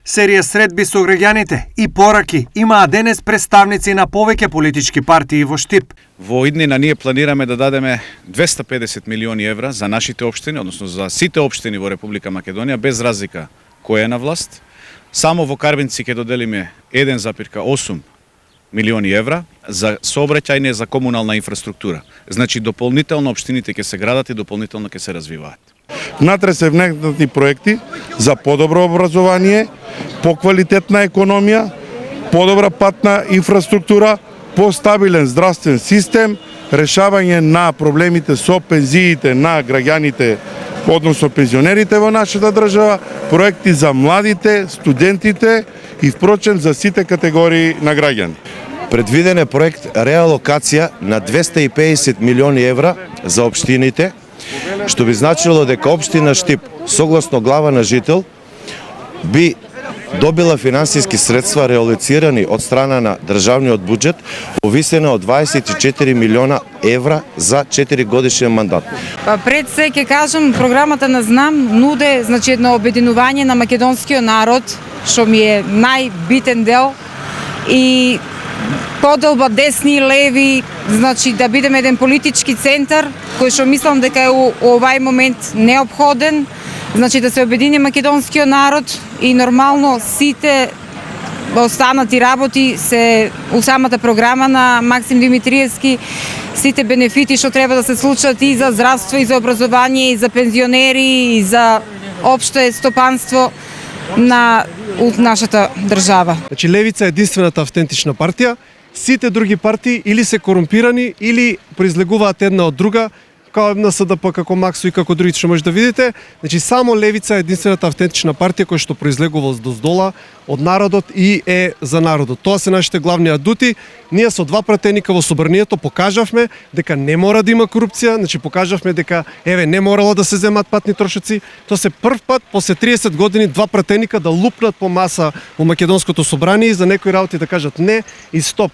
Серија средби со граѓаните и пораки имаа денес представници на повеќе политички партии во Штип. Во иднина ние планираме да дадеме 250 милиони евра за нашите општини, односно за сите општини во Република Македонија, без разлика која е на власт. Само во Карбинци ќе доделиме 1,8 милиони евра за сообраќајне за комунална инфраструктура. Значи дополнително општините ќе се градат и дополнително ќе се развиваат. Внатре се внедрени проекти за подобро образование, поквалитетна економија, подобра патна инфраструктура, постабилен здравствен систем, решавање на проблемите со пензиите на граѓаните, односно пензионерите во нашата држава, проекти за младите, студентите и впрочем за сите категории на граѓани. Предвиден е проект реалокација на 250 милиони евра за општините, што би значило дека општина Штип, согласно глава на жител, би добила финансиски средства реалоцирани од страна на државниот буџет во висина од 24 милиона евра за 4 годишен мандат. Пред се ќе кажам, програмата на Знам нуде едно обединување на македонскиот народ, што ми е најбитен дел, и поделба десни и леви, да бидеме еден политички центар кој што мислам дека е у овај момент неопходен, да се обедини македонскиот народ и нормално сите останати работи се у самата програма на Максим Димитриевски, сите бенефити што треба да се случат и за здравство, и за образование, и за пензионери, и за опште стопанство на нашата држава. Левица е единствената автентична партија. Сите други партии или се корумпирани, или произлегуваат една од друга, како НСДП, како Максо и како другите што може да видите. Само Левица е единствената автентична партија која што произлегува од доздола, од народот и е за народот. Тоа се нашите главни адути. Ние со два пратеника во собранието покажавме дека не мора да има корупција, покажавме дека не морало да се земат патни трошоци. Тоа се прв пат после 30 години два пратеника да лупнат по маса во македонското собрание и за некои работи да кажат не и стоп.